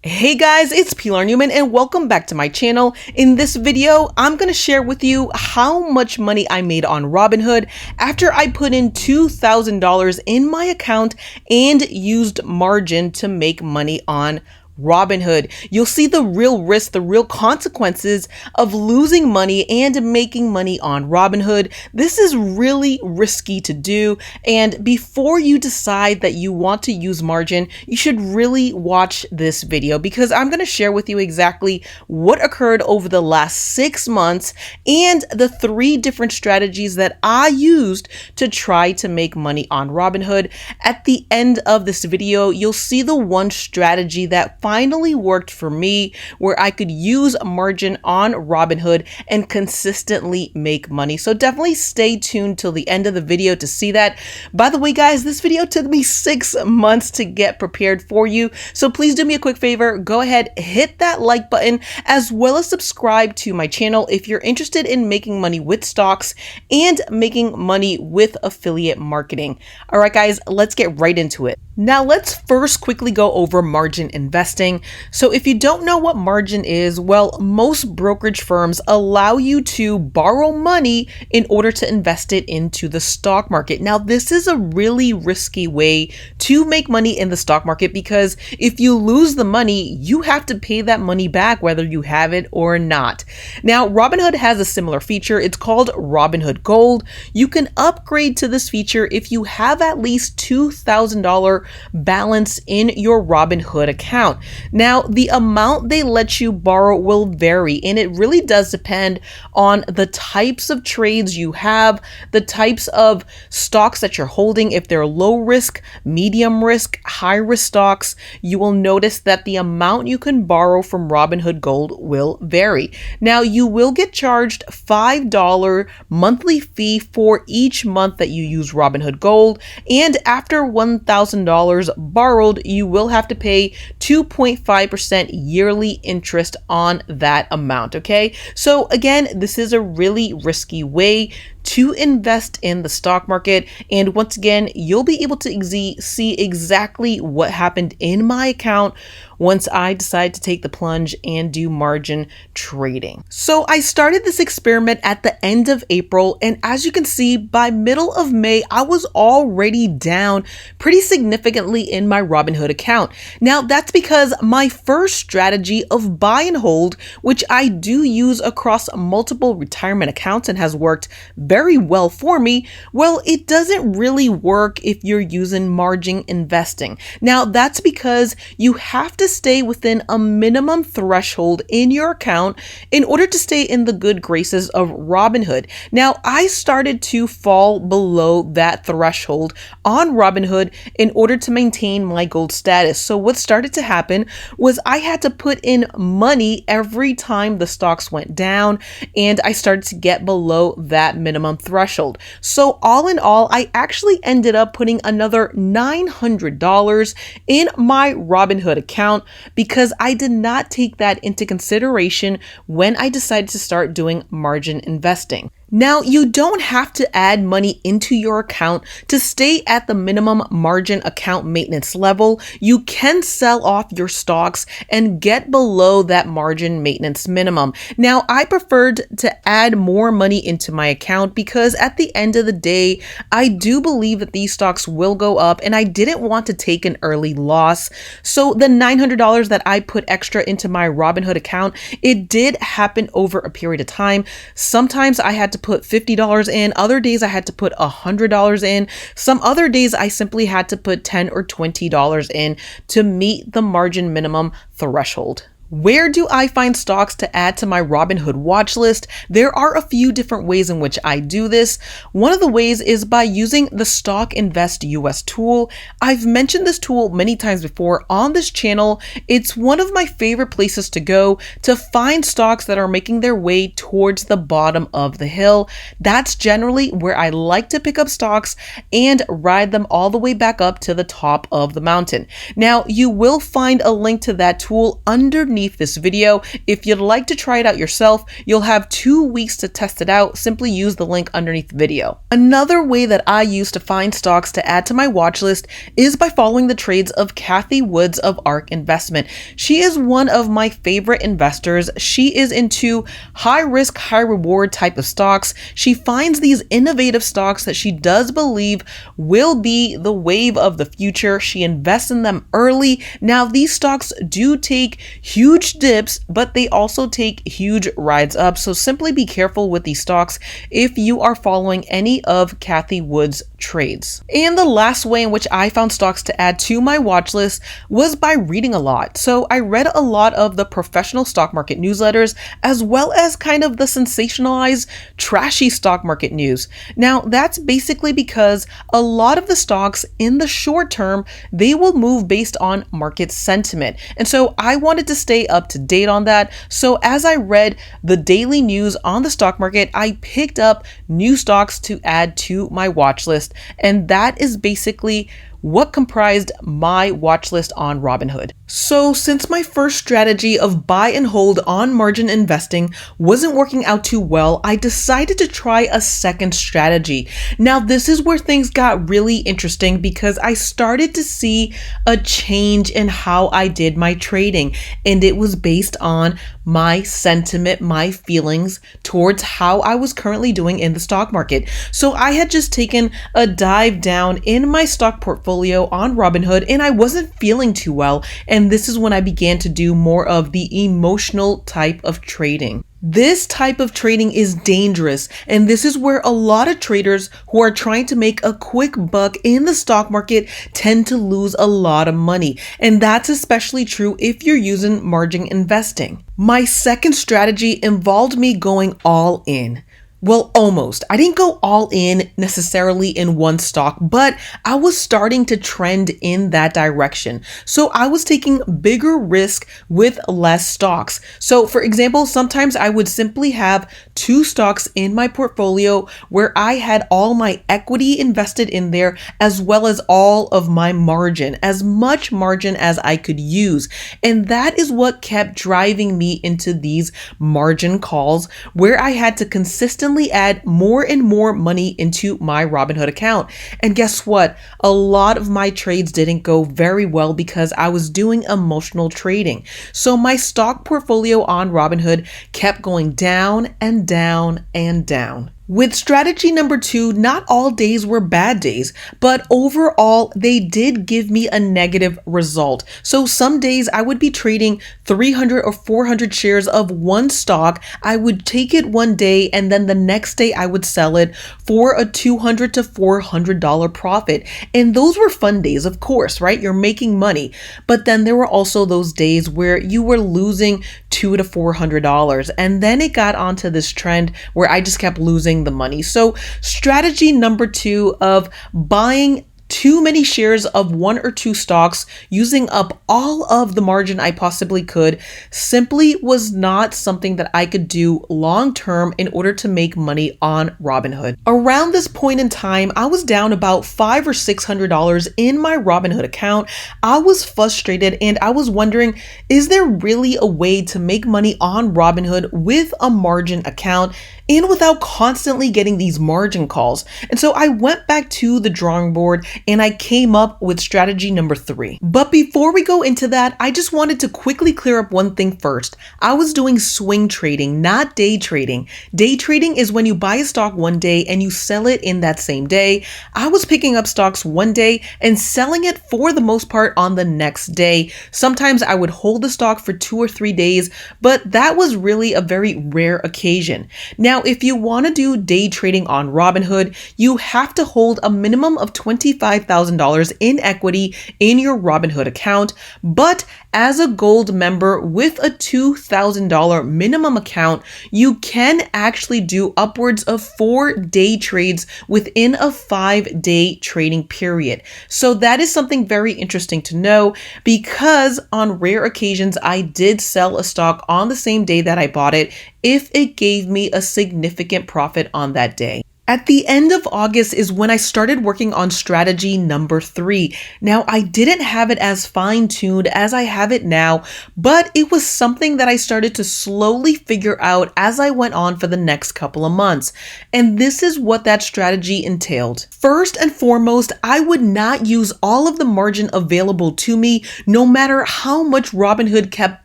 Hey guys, it's Pilar Newman and welcome back to my channel. In this video, I'm going to share with you how much money I made on Robinhood after I put in $2,000 in my account and used margin to make money on Robinhood. You'll see the real risk, the real consequences of losing money and making money on Robinhood. This is really risky to do. And before you decide that you want to use margin, you should really watch this video because I'm going to share with you exactly what occurred over the last 6 months and the 3 different strategies that I used to try to make money on Robinhood. At the end of this video, you'll see the one strategy that finally worked for me where I could use margin on Robinhood and consistently make money. So definitely stay tuned till the end of the video to see that. By the way, guys, this video took me 6 months to get prepared for you. So please do me a quick favor. Go ahead, hit that like button as well as subscribe to my channel if you're interested in making money with stocks and making money with affiliate marketing. All right, guys, let's get right into it. Now let's first quickly go over margin investing. So if you don't know what margin is, well, most brokerage firms allow you to borrow money in order to invest it into the stock market. Now this is a really risky way to make money in the stock market because if you lose the money, you have to pay that money back whether you have it or not. Now Robinhood has a similar feature. It's called Robinhood Gold. You can upgrade to this feature if you have at least $2,000 balance in your Robinhood account. Now, the amount they let you borrow will vary, and it really does depend on the types of trades you have, the types of stocks that you're holding. If they're low risk, medium risk, high risk stocks, you will notice that the amount you can borrow from Robinhood Gold will vary. Now, you will get charged $5 monthly fee for each month that you use Robinhood Gold, and after $1,000 borrowed, you will have to pay 2.5% yearly interest on that amount. Okay, so again, this is a really risky way to invest in the stock market. And once again, you'll be able to see exactly what happened in my account once I decide to take the plunge and do margin trading. So I started this experiment at the end of April, and as you can see, by middle of May, I was already down pretty significantly in my Robinhood account. Now that's because my first strategy of buy and hold, which I do use across multiple retirement accounts and has worked very well for me, well, it doesn't really work if you're using margin investing. Now that's because you have to stay within a minimum threshold in your account in order to stay in the good graces of Robinhood. Now, I started to fall below that threshold on Robinhood in order to maintain my gold status. So what started to happen was I had to put in money every time the stocks went down, and I started to get below that minimum threshold. So all in all, I actually ended up putting another $900 in my Robinhood account because I did not take that into consideration when I decided to start doing margin investing. Now, you don't have to add money into your account to stay at the minimum margin account maintenance level. You can sell off your stocks and get below that margin maintenance minimum. Now, I preferred to add more money into my account because at the end of the day, I do believe that these stocks will go up and I didn't want to take an early loss. So the $900 that I put extra into my Robinhood account, it did happen over a period of time. Sometimes I had to put $50 in, other days I had to put $100 in, some other days I simply had to put $10 or $20 in to meet the margin minimum threshold. Where do I find stocks to add to my Robinhood watch list? There are a few different ways in which I do this. One of the ways is by using the Stock Invest US tool. I've mentioned this tool many times before on this channel. It's one of my favorite places to go to find stocks that are making their way towards the bottom of the hill. That's generally where I like to pick up stocks and ride them all the way back up to the top of the mountain. Now, you will find a link to that tool underneath underneath this video. If you'd like to try it out yourself, you'll have 2 weeks to test it out. Simply use the link underneath the video. Another way that I use to find stocks to add to my watch list is by following the trades of Cathie Woods of ARK Investment. She is one of my favorite investors. She is into high risk, high reward type of stocks. She finds these innovative stocks that she does believe will be the wave of the future. She invests in them early. Now, these stocks do take huge dips, but they also take huge rides up. So simply be careful with these stocks if you are following any of Cathie Woods' trades. And the last way in which I found stocks to add to my watch list was by reading a lot. So I read a lot of the professional stock market newsletters, as well as kind of the sensationalized, trashy stock market news. Now, that's basically because a lot of the stocks in the short term, they will move based on market sentiment. And so I wanted to stay up to date on that. So as I read the daily news on the stock market, I picked up new stocks to add to my watch list. And that is basically what comprised my watch list on Robinhood. So since my first strategy of buy and hold on margin investing wasn't working out too well, I decided to try a second strategy. Now, this is where things got really interesting because I started to see a change in how I did my trading, and it was based on my sentiment, my feelings towards how I was currently doing in the stock market. So I had just taken a dive down in my stock portfolio on Robinhood, and I wasn't feeling too well. And this is when I began to do more of the emotional type of trading. This type of trading is dangerous, and this is where a lot of traders who are trying to make a quick buck in the stock market tend to lose a lot of money. And that's especially true if you're using margin investing. My second strategy involved me going all in. Well, almost. I didn't go all in necessarily in one stock, but I was starting to trend in that direction. So I was taking bigger risk with less stocks. So for example, sometimes I would simply have 2 stocks in my portfolio where I had all my equity invested in there, as well as all of my margin, as much margin as I could use. And that is what kept driving me into these margin calls where I had to consistently add more and more money into my Robinhood account. And guess what? A lot of my trades didn't go very well because I was doing emotional trading. So my stock portfolio on Robinhood kept going down and down and down. With strategy number 2, not all days were bad days, but overall, they did give me a negative result. So some days I would be trading 300 or 400 shares of one stock. I would take it one day, and then the next day I would sell it for a $200 to $400 profit. And those were fun days, of course, right? You're making money. But then there were also those days where you were losing $200 to $400. And then it got onto this trend where I just kept losing the money. So strategy number 2 of buying too many shares of 1 or 2 stocks, using up all of the margin I possibly could, simply was not something that I could do long term in order to make money on Robinhood. Around this point in time, I was down about $500 or $600 in my Robinhood account. I was frustrated and I was wondering, is there really a way to make money on Robinhood with a margin account and without constantly getting these margin calls? And so I went back to the drawing board and I came up with strategy number 3. But before we go into that, I just wanted to quickly clear up one thing first. I was doing swing trading, not day trading. Day trading is when you buy a stock one day and you sell it in that same day. I was picking up stocks one day and selling it for the most part on the next day. Sometimes I would hold the stock for 2 or 3 days, but that was really a very rare occasion. Now, if you want to do day trading on Robinhood, you have to hold a minimum of $25,000 in equity in your Robinhood account. But as a gold member with a $2,000 minimum account, you can actually do upwards of 4 day trades within a 5-day trading period. So that is something very interesting to know, because on rare occasions, I did sell a stock on the same day that I bought it if it gave me a significant profit on that day. At the end of August is when I started working on strategy number 3. Now, I didn't have it as fine-tuned as I have it now, but it was something that I started to slowly figure out as I went on for the next couple of months. And this is what that strategy entailed. First and foremost, I would not use all of the margin available to me, no matter how much Robinhood kept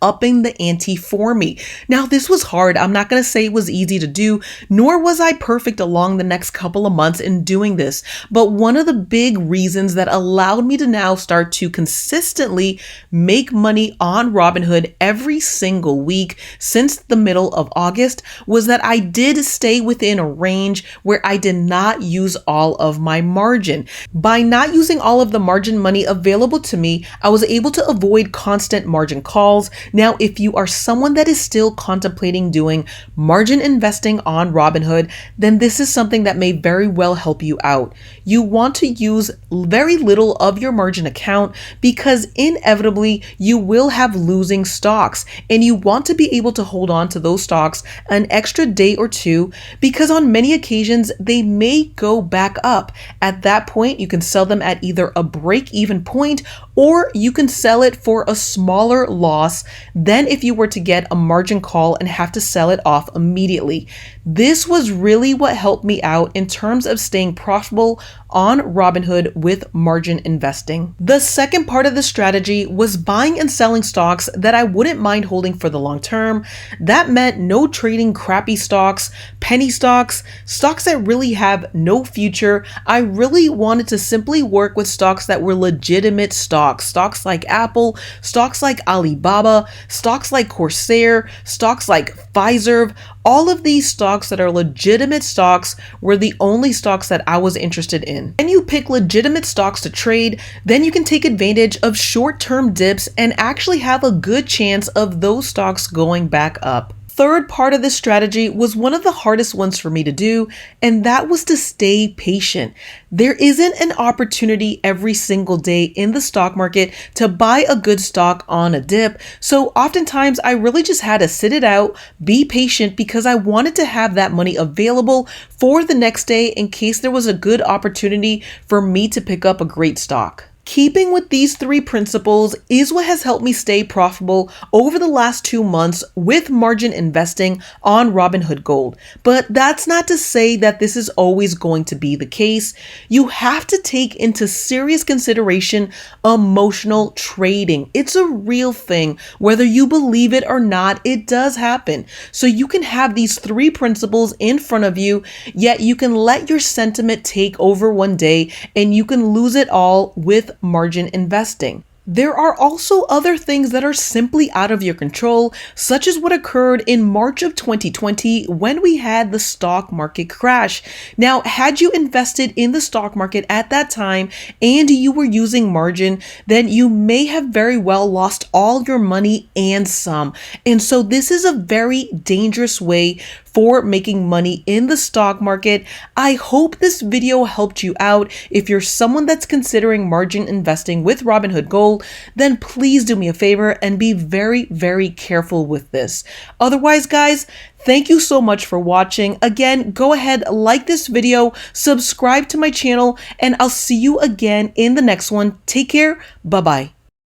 upping the ante for me. Now, this was hard. I'm not going to say it was easy to do, nor was I perfect along the next couple of months in doing this. But one of the big reasons that allowed me to now start to consistently make money on Robinhood every single week since the middle of August was that I did stay within a range where I did not use all of my margin. By not using all of the margin money available to me, I was able to avoid constant margin calls. Now, if you are someone that is still contemplating doing margin investing on Robinhood, then this is something that may very well help you out. You want to use very little of your margin account because inevitably you will have losing stocks, and you want to be able to hold on to those stocks an extra day or two because on many occasions they may go back up. At that point, you can sell them at either a break-even point or you can sell it for a smaller loss than if you were to get a margin call and have to sell it off immediately. This was really what helped me out in terms of staying profitable on Robinhood with margin investing. The second part of the strategy was buying and selling stocks that I wouldn't mind holding for the long term. That meant no trading crappy stocks, penny stocks, stocks that really have no future. I really wanted to simply work with stocks that were legitimate stocks like Apple, stocks like Alibaba, stocks like Corsair, stocks like Pfizer. All of these stocks that are legitimate stocks were the only stocks that I was interested in. When you pick legitimate stocks to trade, then you can take advantage of short-term dips and actually have a good chance of those stocks going back up. Third part of this strategy was one of the hardest ones for me to do, and that was to stay patient. There isn't an opportunity every single day in the stock market to buy a good stock on a dip, so oftentimes I really just had to sit it out, be patient, because I wanted to have that money available for the next day in case there was a good opportunity for me to pick up a great stock. Keeping with these 3 principles is what has helped me stay profitable over the last 2 months with margin investing on Robinhood Gold. But that's not to say that this is always going to be the case. You have to take into serious consideration emotional trading. It's a real thing. Whether you believe it or not, it does happen. So you can have these 3 principles in front of you, yet you can let your sentiment take over one day and you can lose it all with margin investing. There are also other things that are simply out of your control, such as what occurred in March of 2020 when we had the stock market crash. Now, had you invested in the stock market at that time and you were using margin, then you may have very well lost all your money and some. And so this is a very dangerous way for making money in the stock market. I hope this video helped you out. If you're someone that's considering margin investing with Robinhood Gold, then please do me a favor and be very, very careful with this. Otherwise, guys, thank you so much for watching. Again, go ahead, like this video, subscribe to my channel, and I'll see you again in the next one. Take care. Bye-bye.